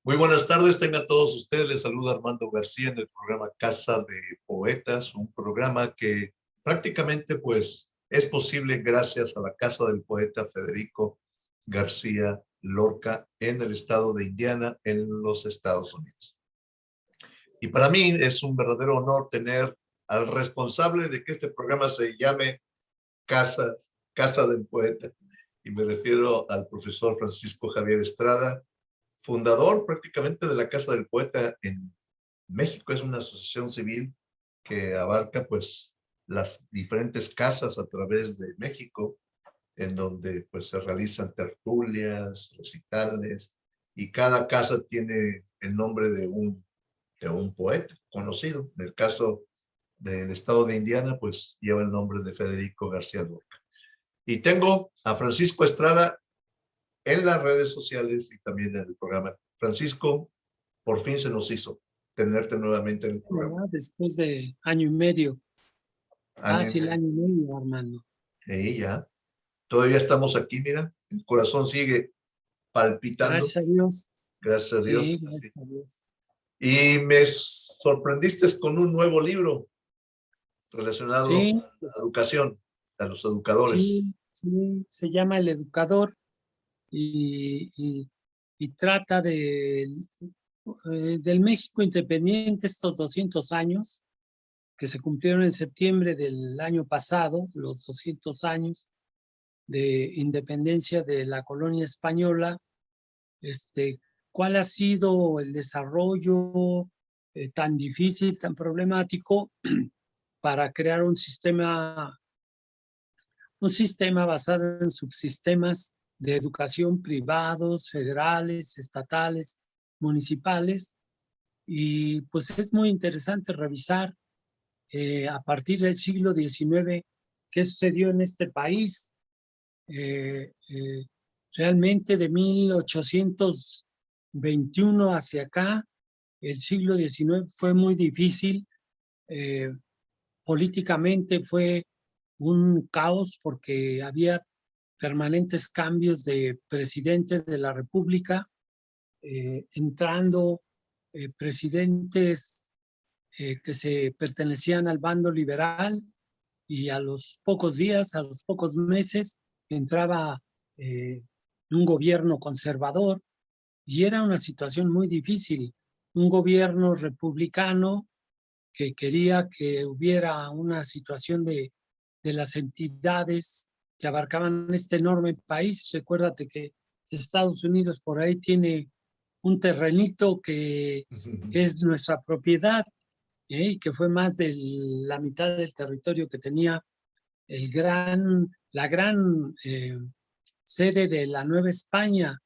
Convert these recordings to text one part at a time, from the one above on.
Muy buenas tardes, tengan todos ustedes. Les saluda Armando García en el programa Casa de Poetas, un programa que prácticamente pues es posible gracias a la Casa del Poeta Federico García Lorca en el estado de Indiana, en los Estados Unidos. Y para mí es un verdadero honor tener al responsable de que este programa se llame Casa del Poeta. Y me refiero al profesor Francisco Javier Estrada, fundador prácticamente de la Casa del Poeta en México. Es una asociación civil que abarca pues las diferentes casas a través de México, en donde pues se realizan tertulias, recitales, y cada casa tiene el nombre de un poeta conocido. En el caso del estado de Indiana, pues lleva el nombre de Federico García Lorca. Y tengo a Francisco Estrada en las redes sociales y también en el programa. Francisco, por fin se nos hizo tenerte nuevamente en el programa. ¿Verdad? Después de año y medio, Año casi el año y medio, Armando. y ya. Todavía estamos aquí, mira. El corazón sigue palpitando. Gracias a Dios. Gracias a Sí, Dios. gracias a Dios. Y me sorprendiste con un nuevo libro relacionado Sí, a la educación, a los educadores. sí, sí, se llama El Educador y trata del México independiente estos 200 años que se cumplieron en septiembre del año pasado, los 200 años de independencia de la colonia española. ¿Cuál ha sido el desarrollo tan difícil, tan problemático para crear un sistema basado en subsistemas de educación privados, federales, estatales, municipales? Y pues es muy interesante revisar a partir del siglo XIX qué sucedió en este país. Realmente de 1821 hacia acá, el siglo XIX fue muy difícil. Políticamente fue un caos porque había permanentes cambios de presidente de la República, entrando presidentes que se pertenecían al bando liberal, y a los pocos días, a los pocos meses, entraba un gobierno conservador, y era una situación muy difícil. Un gobierno republicano que quería que hubiera una situación de las entidades que abarcaban este enorme país. Recuérdate que Estados Unidos por ahí tiene un terrenito que es nuestra propiedad, y que fue más de la mitad del territorio que tenía la gran sede de la Nueva España,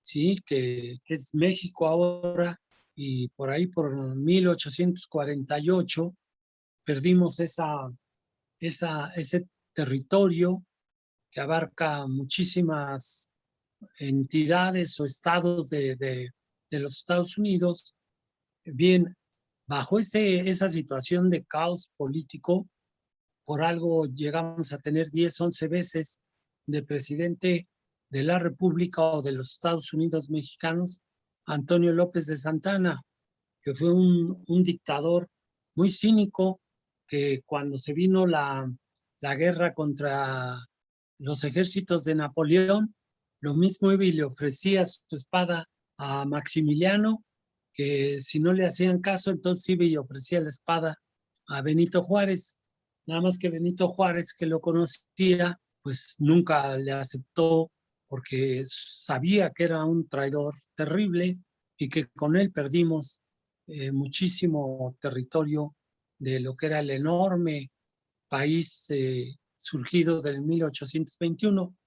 ¿sí? Que es México ahora. Y por ahí, por 1848, perdimos ese territorio que abarca muchísimas entidades o estados de los Estados Unidos. Bien, bajo esa situación de caos político, por algo llegamos a tener 10, 11 veces de presidente de la República o de los Estados Unidos mexicanos, Antonio López de Santana, que fue un dictador muy cínico, que cuando se vino la guerra contra los ejércitos de Napoleón, lo mismo iba y le ofrecía su espada a Maximiliano, que si no le hacían caso, entonces iba y ofrecía la espada a Benito Juárez. Nada más que Benito Juárez, que lo conocía, pues nunca le aceptó, porque sabía que era un traidor terrible y que con él perdimos muchísimo territorio de lo que era el enorme país surgido del 1821.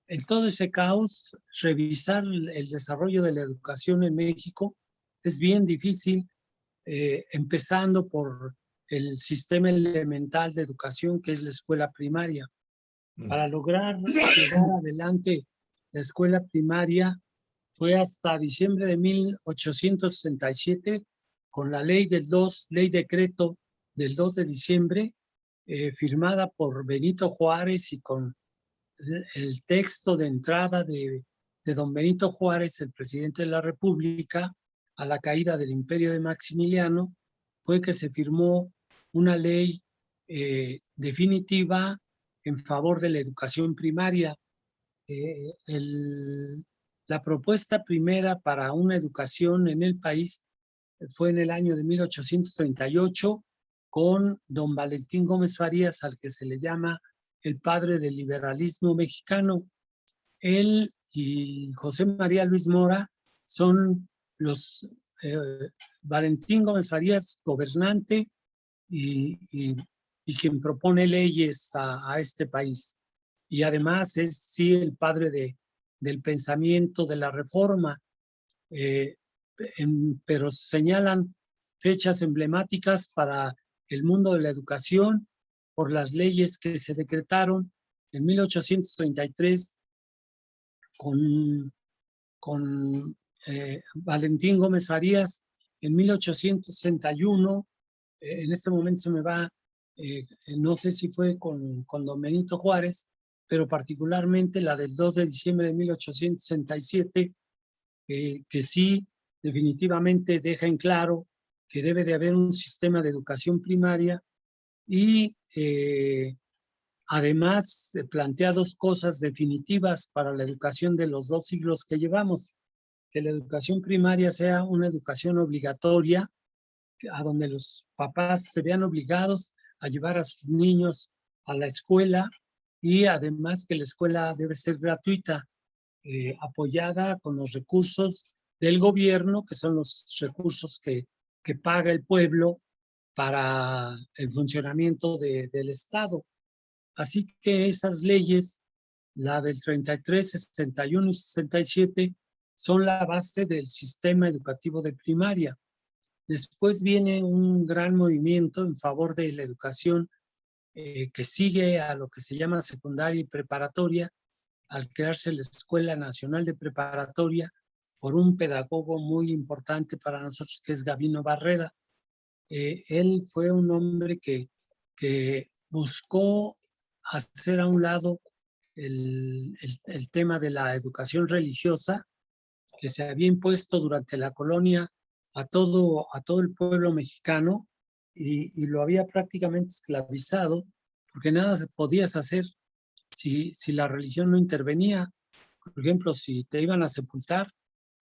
En todo ese caos, revisar el desarrollo de la educación en México es bien difícil, empezando por el sistema elemental de educación, que es la escuela primaria. Para lograr llevar adelante la escuela primaria fue hasta diciembre de 1867, con la ley decreto del 2 de diciembre, firmada por Benito Juárez, y con el texto de entrada de de don Benito Juárez, el presidente de la República, a la caída del imperio de Maximiliano, fue que se firmó una ley definitiva en favor de la educación primaria. La propuesta primera para una educación en el país fue en el año de 1838 con don Valentín Gómez Farías, al que se le llama el padre del liberalismo mexicano. Él y José María Luis Mora son los Valentín Gómez Farías, gobernante y quien propone leyes a este país. Y además es sí el padre del pensamiento de la reforma, pero señalan fechas emblemáticas para el mundo de la educación por las leyes que se decretaron en 1833 con Valentín Gómez Farías, en 1861, en este momento se me va, no sé si fue con don Benito Juárez, pero particularmente la del 2 de diciembre de 1867, que sí definitivamente deja en claro que debe de haber un sistema de educación primaria y además plantea dos cosas definitivas para la educación de los 2 siglos que llevamos: que la educación primaria sea una educación obligatoria, a donde los papás se vean obligados a llevar a sus niños a la escuela, y además que la escuela debe ser gratuita, apoyada con los recursos del gobierno, que son los recursos que paga el pueblo para el funcionamiento del Estado. Así que esas leyes, la del 33, 61 y 67, son la base del sistema educativo de primaria. Después viene un gran movimiento en favor de la educación que sigue a lo que se llama secundaria y preparatoria, al crearse la Escuela Nacional de Preparatoria por un pedagogo muy importante para nosotros, que es Gabino Barreda. Él fue un hombre que buscó hacer a un lado el tema de la educación religiosa que se había impuesto durante la colonia a todo el pueblo mexicano, y lo había prácticamente esclavizado, porque nada podías hacer si la religión no intervenía. Por ejemplo, si te iban a sepultar,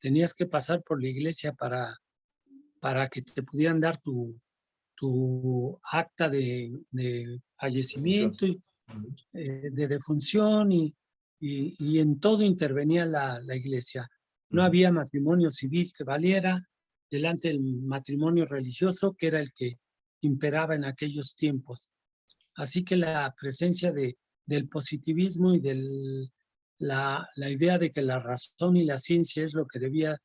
tenías que pasar por la iglesia para que te pudieran dar tu acta de fallecimiento, de defunción, y en todo intervenía la iglesia. No había matrimonio civil que valiera delante del matrimonio religioso, que era el que imperaba en aquellos tiempos. Así que la presencia del positivismo y la idea de que la razón y la ciencia es lo que debía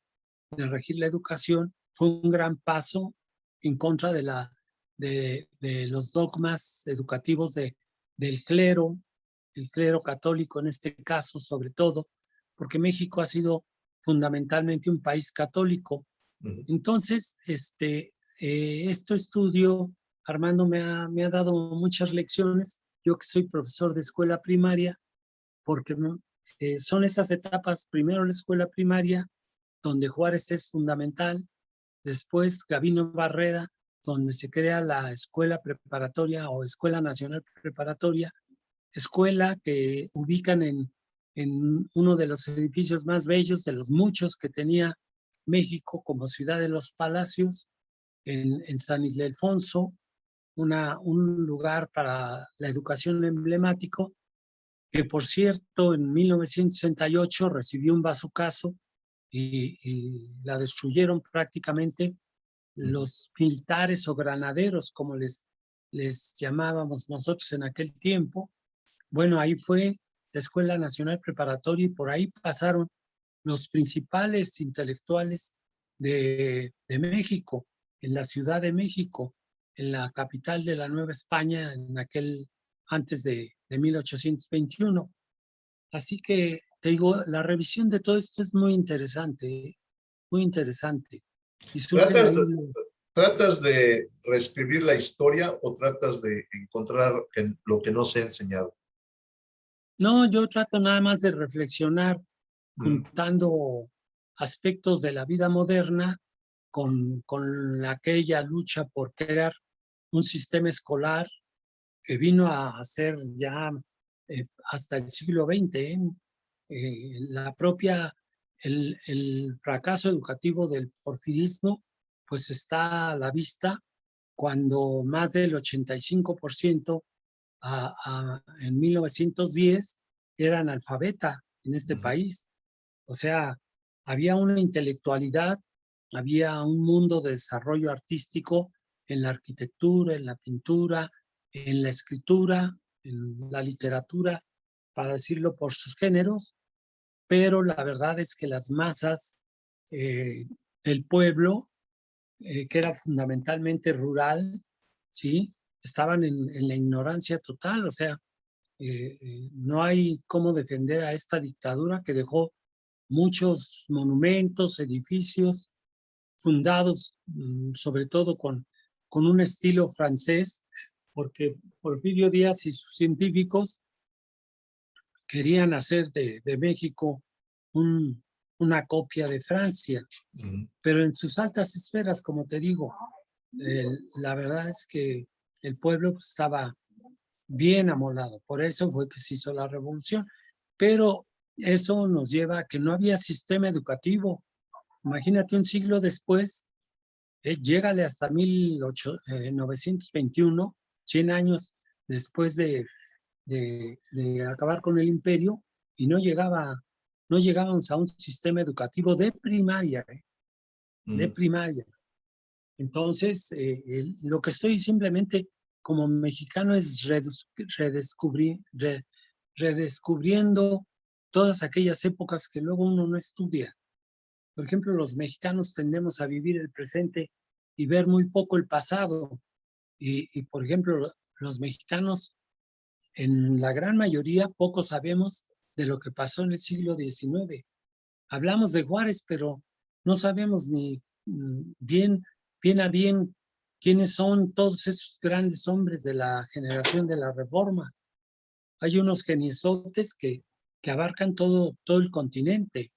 de regir la educación fue un gran paso en contra de los dogmas educativos del clero, el clero católico en este caso, sobre todo, porque México ha sido fundamentalmente un país católico. Entonces, este estudio, Armando, me ha dado muchas lecciones, yo que soy profesor de escuela primaria, porque son esas etapas: primero la escuela primaria, donde Juárez es fundamental; después Gabino Barreda, donde se crea la escuela preparatoria o Escuela Nacional Preparatoria, escuela que ubican en uno de los edificios más bellos de los muchos que tenía México como ciudad de los palacios, en San Ildefonso, un lugar para la educación emblemático, que por cierto en 1968 recibió un bazucazo y la destruyeron prácticamente los militares o granaderos, como les llamábamos nosotros en aquel tiempo. Bueno, ahí fue la Escuela Nacional Preparatoria, y por ahí pasaron los principales intelectuales de México, en la Ciudad de México, en la capital de la Nueva España, antes de 1821. Así que te digo, la revisión de todo esto es muy interesante, muy interesante. Y surgen ¿Tratas ahí de, ¿Tratas de reescribir la historia o tratas de encontrar lo que no se ha enseñado? No, yo trato nada más de reflexionar juntando aspectos de la vida moderna con aquella lucha por crear un sistema escolar que vino a ser ya hasta el siglo XX. La propia, el fracaso educativo del porfirismo, pues está a la vista cuando más del 85% en 1910 era analfabeta en este país. O sea, había una intelectualidad, había un mundo de desarrollo artístico en la arquitectura, en la pintura, en la escritura, en la literatura, para decirlo por sus géneros, pero la verdad es que las masas del pueblo, que era fundamentalmente rural, ¿sí? Estaban en la ignorancia total. O sea, no hay cómo defender a esta dictadura que dejó muchos monumentos, edificios fundados sobre todo con un estilo francés, porque Porfirio Díaz y sus científicos querían hacer de México una copia de Francia, pero en sus altas esferas, como te digo, la verdad es que el pueblo estaba bien amolado. Por eso fue que se hizo la revolución. Pero eso nos lleva a que no había sistema educativo. Imagínate un siglo después, llégale hasta 1921, 100 años después de acabar con el imperio, y no llegábamos a un sistema educativo de primaria, de primaria. Entonces, lo que estoy simplemente como mexicano es redescubriendo todas aquellas épocas que luego uno no estudia. Por ejemplo, los mexicanos tendemos a vivir el presente y ver muy poco el pasado. Y por ejemplo, los mexicanos, en la gran mayoría, poco sabemos de lo que pasó en el siglo XIX. Hablamos de Juárez, pero no sabemos ni bien a bien quiénes son todos esos grandes hombres de la generación de la Reforma. Hay unos geniesotes que abarcan todo el continente,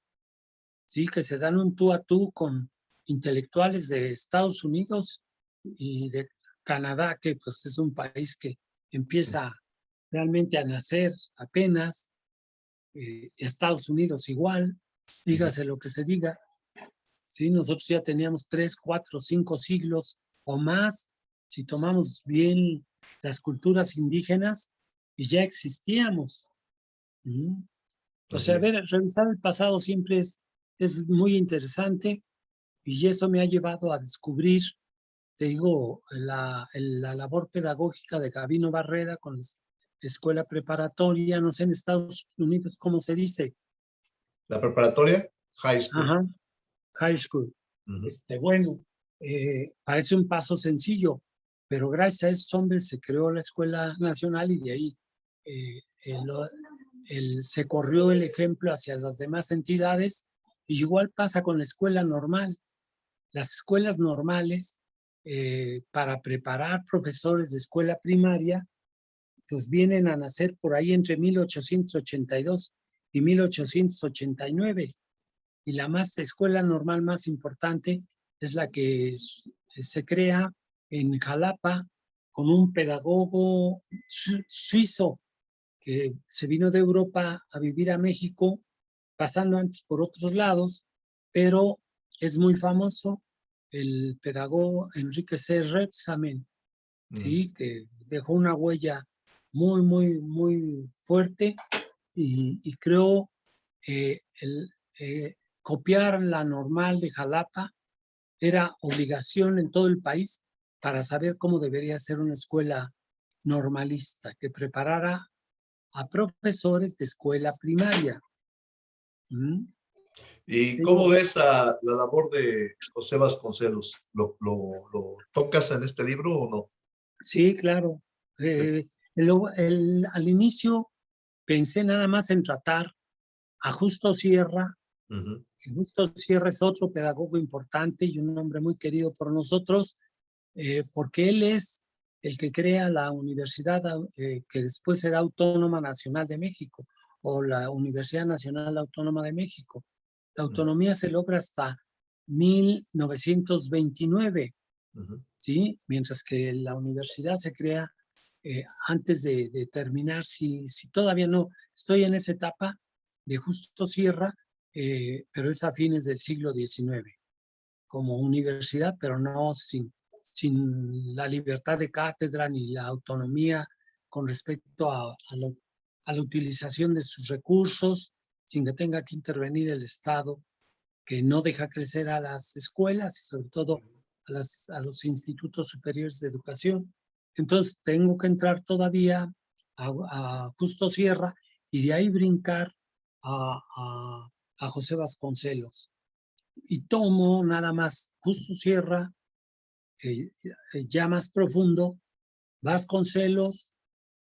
¿sí? Que se dan un tú a tú con intelectuales de Estados Unidos y de Canadá, que pues es un país que empieza realmente a nacer apenas, Estados Unidos igual, dígase lo que se diga, ¿sí? Nosotros ya teníamos 3, 4, 5 siglos o más, si tomamos bien las culturas indígenas, y ya existíamos. O sea, revisar el pasado siempre es muy interesante, y eso me ha llevado a descubrir, te digo, la labor pedagógica de Gabino Barreda con la escuela preparatoria, no sé en Estados Unidos cómo se dice. ¿La preparatoria? High school. Ajá, high school. Bueno, parece un paso sencillo, pero gracias a esos hombres se creó la Escuela Nacional, y de ahí se corrió el ejemplo hacia las demás entidades. Y igual pasa con la escuela normal. Las escuelas normales, para preparar profesores de escuela primaria, pues vienen a nacer por ahí entre 1882 y 1889. Y la escuela normal más importante es la que se crea en Jalapa con un pedagogo suizo que se vino de Europa a vivir a México, pasando antes por otros lados, pero es muy famoso el pedagogo Enrique C. Rebsamen, ¿sí? Que dejó una huella muy, muy, muy fuerte, y creó copiar la normal de Jalapa era obligación en todo el país para saber cómo debería ser una escuela normalista, que preparara a profesores de escuela primaria. ¿Y cómo ves la labor de José Vasconcelos? ¿Lo tocas en este libro o no? Sí, claro. Al inicio pensé nada más en tratar a Justo Sierra, que Justo Sierra es otro pedagogo importante y un hombre muy querido por nosotros, porque él es el que crea la universidad que después será Autónoma Nacional de México, o la Universidad Nacional Autónoma de México. La Ujú, autonomía se logra hasta 1929, ujú, ¿sí? Mientras que la universidad se crea antes de terminar, si todavía no, estoy en esa etapa de Justo Sierra, pero es a fines del siglo XIX, como universidad, pero no sin la libertad de cátedra ni la autonomía con respecto a la utilización de sus recursos, sin que tenga que intervenir el Estado, que no deja crecer a las escuelas y sobre todo a los institutos superiores de educación. Entonces tengo que entrar todavía a Justo Sierra y de ahí brincar a José Vasconcelos. Y tomo nada más Justo Sierra, ya más profundo, Vasconcelos,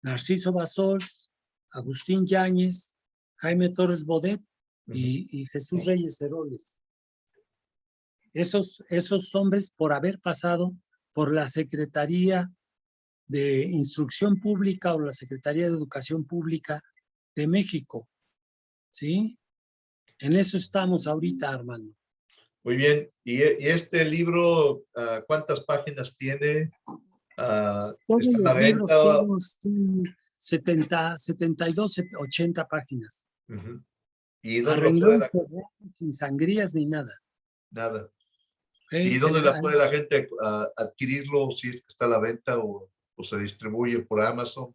Narciso Basols, Agustín Yáñez, Jaime Torres Bodet ujú. y Jesús Reyes Heroles. Esos hombres por haber pasado por la Secretaría de Instrucción Pública o la Secretaría de Educación Pública de México, ¿sí? En eso estamos ahorita, Armando. Muy bien. Y este libro, cuántas páginas tiene? Todos ¿Está a la los libros venta? tienen 72, 80 páginas. Ujú. ¿Y A dónde lo puede renglón la, cerrado, sin sangrías ni nada. nada? ¿Y ¿Eh? dónde la puede la gente adquirirlo si es que está a la venta o se distribuye por Amazon?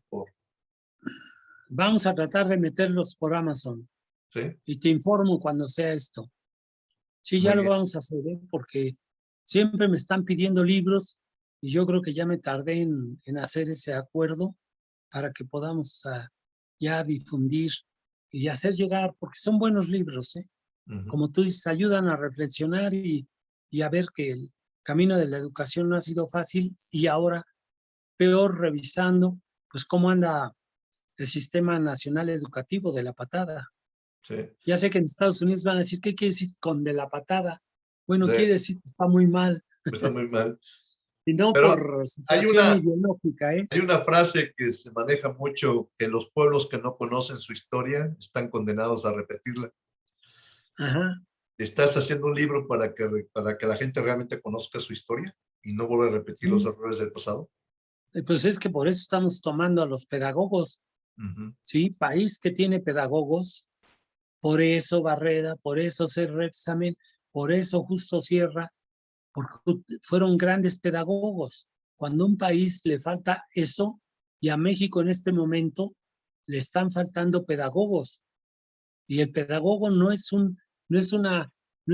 Vamos a tratar de meterlos por Amazon Sí, y te informo cuando sea esto. Sí, muy ya lo bien. vamos a hacer, ¿eh? Porque siempre me están pidiendo libros y yo creo que ya me tardé en hacer ese acuerdo para que podamos ya difundir y hacer llegar, porque son buenos libros, ¿eh? Ujú. Como tú dices, ayudan a reflexionar y a ver que el camino de la educación no ha sido fácil y ahora peor revisando, pues cómo anda el sistema nacional educativo de la patada. Sí. Ya sé que en Estados Unidos van a decir, ¿qué quiere decir con de la patada? Bueno, quiere De, decir que está muy mal, está muy mal. y no Pero por hay situación una, ideológica, ¿eh? hay una frase que se maneja mucho, que los pueblos que no conocen su historia están condenados a repetirla. Ajá. ¿Estás haciendo un libro para que la gente realmente conozca su historia y no vuelva a repetir los Sí. errores del pasado? Pues es que por eso estamos tomando a los pedagogos, Ujú, ¿sí? País que tiene pedagogos, por eso Barreda, por eso Cerrexamen, por eso Justo Sierra, porque fueron grandes pedagogos. Cuando a un país le falta eso, y a México en este momento le están faltando pedagogos, y el pedagogo no es una, no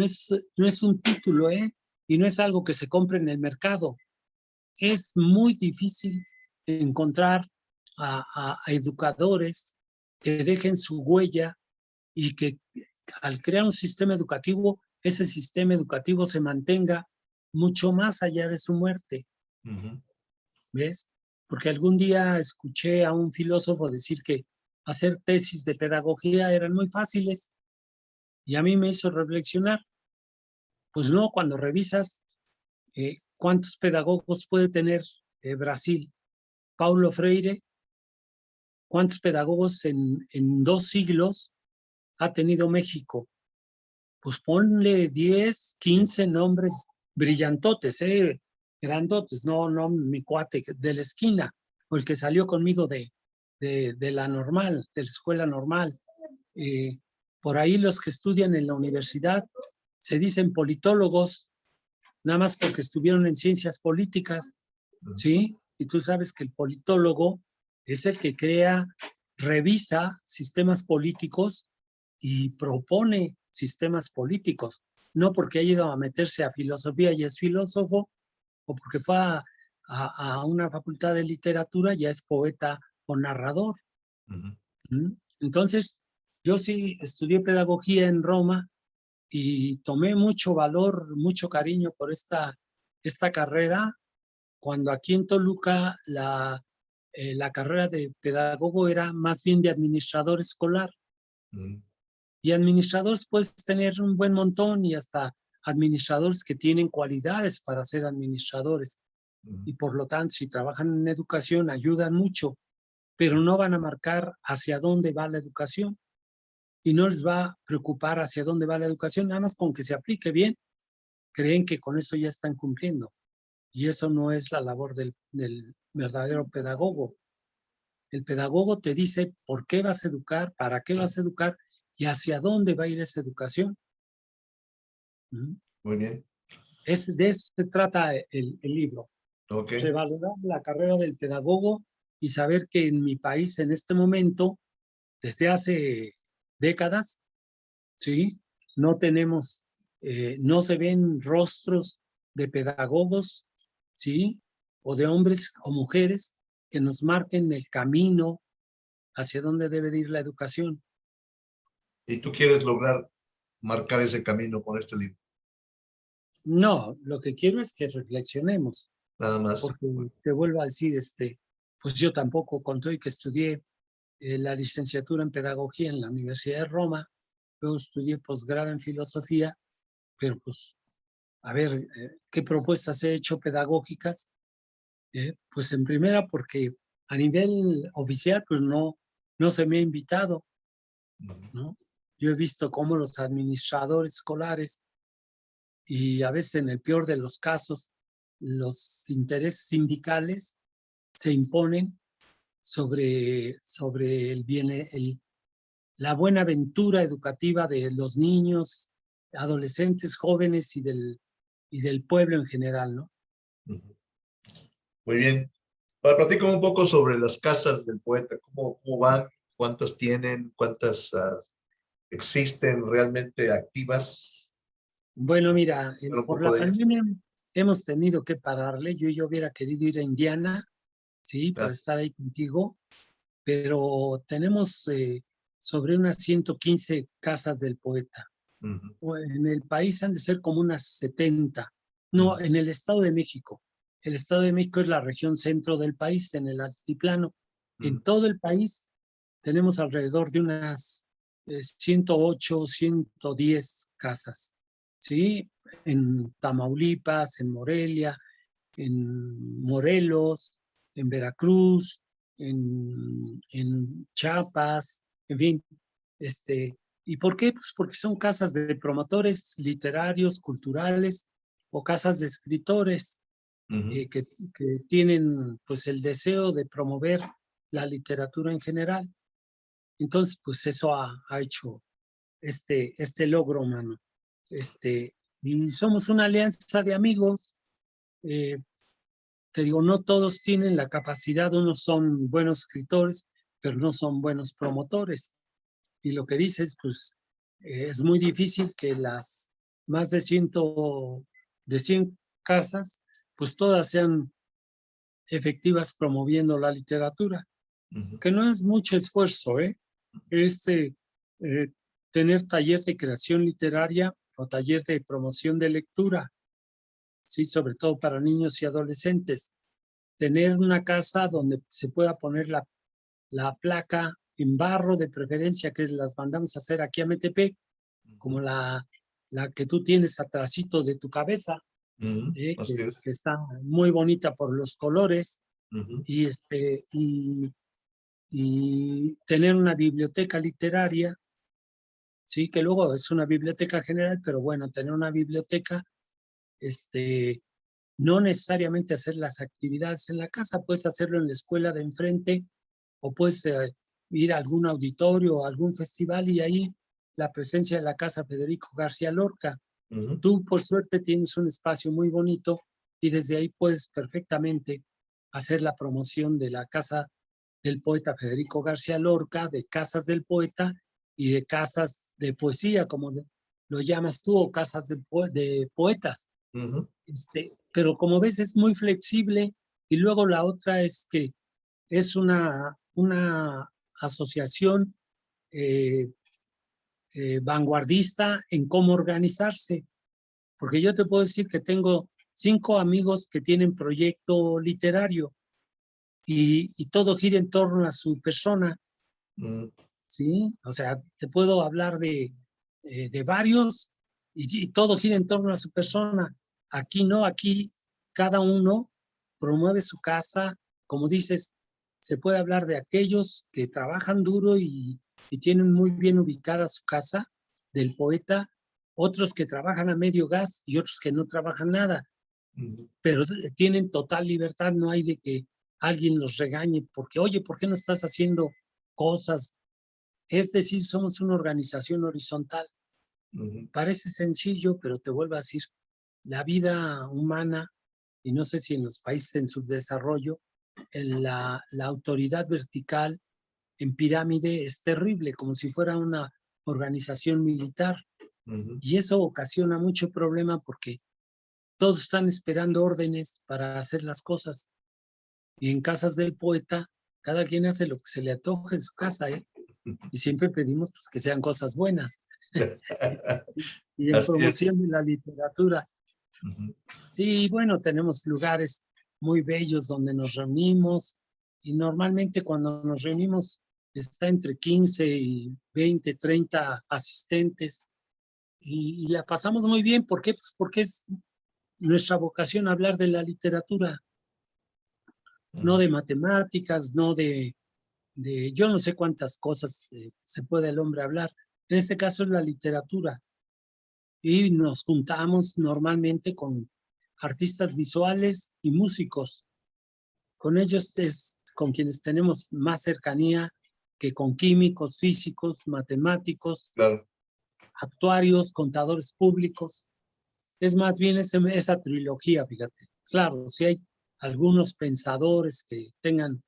es un título, ¿eh? Y no es algo que se compre en el mercado. Es muy difícil encontrar a educadores que dejen su huella y que al crear un sistema educativo, ese sistema educativo se mantenga mucho más allá de su muerte, ujú. ¿ves? Porque algún día escuché a un filósofo decir que hacer tesis de pedagogía eran muy fáciles y a mí me hizo reflexionar. Pues no, cuando revisas cuántos pedagogos puede tener Brasil, Paulo Freire, cuántos pedagogos en 2 siglos ha tenido México. Pues ponle 10, Sí. 15 nombres brillantotes, grandotes, no mi cuate de la esquina, o el que salió conmigo de la normal, de la escuela normal. Eh, por ahí los que estudian en la universidad se dicen politólogos, nada más porque estuvieron en ciencias políticas, Ujú, ¿sí? Y tú sabes que el politólogo es el que crea, revisa sistemas políticos y propone sistemas políticos, no porque haya ido a meterse a filosofía y es filósofo, o porque fue a una facultad de literatura ya es poeta o narrador. ujú. ¿Mm? Entonces, yo sí estudié pedagogía en Roma y tomé mucho valor, mucho cariño por esta carrera, cuando aquí en Toluca la carrera de pedagogo era más bien de administrador escolar. Ujú, Y administradores puedes tener un buen montón y hasta administradores que tienen cualidades para ser administradores. ujú. Y por lo tanto, si trabajan en educación, ayudan mucho, pero no van a marcar hacia dónde va la educación. y no les va a preocupar hacia dónde va la educación, nada más con que se aplique bien, creen que con eso ya están cumpliendo. Y eso no es la labor del verdadero pedagogo. El pedagogo te dice por qué vas a educar, para qué vas a educar y hacia dónde va a ir esa educación. Muy bien. De eso se trata el libro. Okay. Revalorar la carrera del pedagogo y saber que en mi país en este momento, desde hace décadas, ¿sí? No tenemos, no se ven rostros de pedagogos, ¿sí? O de hombres o mujeres que nos marquen el camino hacia dónde debe de ir la educación. ¿Y tú quieres lograr marcar ese camino con este libro? No, lo que quiero es que reflexionemos, Nada más. porque te vuelvo a decir, pues yo tampoco, con todo y que estudié la licenciatura en pedagogía en la Universidad de Roma, luego estudié posgrado en filosofía, pero pues, a ver, ¿qué propuestas he hecho pedagógicas? Pues en primera, porque a nivel oficial, pues no se me ha invitado, ¿no? Yo he visto cómo los administradores escolares y a veces en el peor de los casos, los intereses sindicales se imponen sobre la buena aventura educativa de los niños, adolescentes, jóvenes y del pueblo en general, ¿no? Muy bien. Ahora platícame un poco sobre las casas del poeta. ¿Cómo van? ¿Cuántas tienen? ¿Cuántas existen realmente activas? Bueno, mira, Habla un por poco la de ellas. pandemia hemos tenido que pararle. Yo hubiera querido ir a Indiana, sí, para Ah, estar ahí contigo, pero tenemos sobre unas 115 casas del poeta. ujú, En el país han de ser como unas 70. No, ujú, en el Estado de México. El Estado de México es la región centro del país, en el altiplano. En ujú, todo el país tenemos alrededor de unas 108, 110 casas. ¿Sí? En Tamaulipas, en Morelia, en Morelos, en Veracruz, en Chiapas, en fin. ¿Y por qué? Pues porque son casas de promotores literarios, culturales o casas de escritores ujú, que tienen pues el deseo de promover la literatura en general. Entonces, pues eso ha hecho este logro, mano. Y somos una alianza de amigos. eh, Te digo, no todos tienen la capacidad, unos son buenos escritores, pero no son buenos promotores. Y lo que dices, pues es muy difícil que las más de 100 casas, pues todas sean efectivas promoviendo la literatura, ujú, que no es mucho esfuerzo, ¿eh? Este, tener taller de creación literaria o taller de promoción de lectura, sí, sobre todo para niños y adolescentes. Tener una casa donde se pueda poner la placa en barro de preferencia, que las mandamos a hacer aquí a Metepec, como ujú, la que tú tienes atrásito de tu cabeza, ujú. Así es. que está muy bonita por los colores, Ujú, y, y tener una biblioteca literaria, sí, que luego es una biblioteca general, pero bueno, tener una biblioteca, no necesariamente hacer las actividades en la casa, puedes hacerlo en la escuela de enfrente o puedes ir a algún auditorio o algún festival y ahí la presencia de la Casa Federico García Lorca. ujú, Tú, por suerte, tienes un espacio muy bonito y desde ahí puedes perfectamente hacer la promoción de la Casa del Poeta Federico García Lorca, de Casas del Poeta y de casas de poesía, como lo llamas tú, o casas de poetas. ujú, Pero como ves, es muy flexible y luego la otra es que es una asociación eh, vanguardista en cómo organizarse, porque yo te puedo decir que tengo 5 amigos que tienen proyecto literario y todo gira en torno a su persona, ujú, ¿sí? O sea, te puedo hablar de varios y todo gira en torno a su persona. Aquí no, aquí cada uno promueve su casa, como dices, se puede hablar de aquellos que trabajan duro y tienen muy bien ubicada su casa del poeta, otros que trabajan a medio gas y otros que no trabajan nada, pero tienen total libertad, no hay de que alguien los regañe porque, oye, ¿por qué no estás haciendo cosas? Es decir, somos una organización horizontal. Parece sencillo, pero te vuelvo a decir, la vida humana, y no sé si en los países en subdesarrollo, la autoridad vertical en pirámide es terrible, como si fuera una organización militar. Y eso ocasiona mucho problema porque todos están esperando órdenes para hacer las cosas. Y en casas del poeta, cada quien hace lo que se le antoja en su casa, ¿eh? Y siempre pedimos pues, que sean cosas buenas. Y en promoción de la literatura. Sí, bueno, tenemos lugares muy bellos donde nos reunimos y normalmente cuando nos reunimos está entre 15 y 20, 30 asistentes y la pasamos muy bien. ¿Por qué? Pues porque es nuestra vocación hablar de la literatura, no de matemáticas, no de yo no sé cuántas cosas se puede el hombre hablar. En este caso es la literatura. Y nos juntamos normalmente con artistas visuales y músicos. Con ellos es con quienes tenemos más cercanía que con químicos, físicos, matemáticos, claro, actuarios, contadores públicos. Es más bien esa trilogía, fíjate. Claro, si hay algunos pensadores que tengan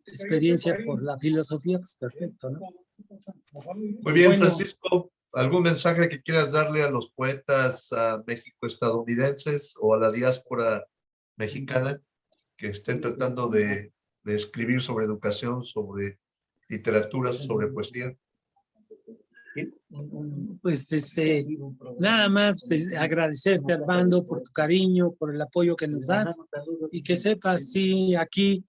experiencia por la filosofía, pues perfecto, ¿no? Muy bien, Bueno, Francisco, ¿algún mensaje que quieras darle a los poetas México-estadounidenses o a la diáspora mexicana que estén tratando de escribir sobre educación, sobre literatura, sobre poesía? pues nada más agradecerte, Armando, por tu cariño, por el apoyo que nos das y que sepas, sí, aquí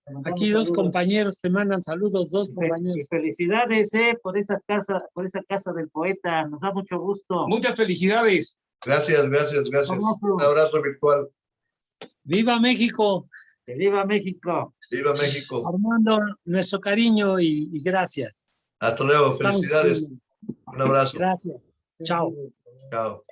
dos compañeros te mandan saludos, dos compañeros. Y felicidades por esa casa del poeta, nos da mucho gusto. Muchas felicidades. Gracias, gracias, gracias. Un abrazo virtual. ¡Viva México! ¡Que viva México! ¡Viva México! Armando, nuestro cariño y gracias. Hasta luego, Estamos felicidades. bien. Un abrazo. Gracias. Chao. Chao.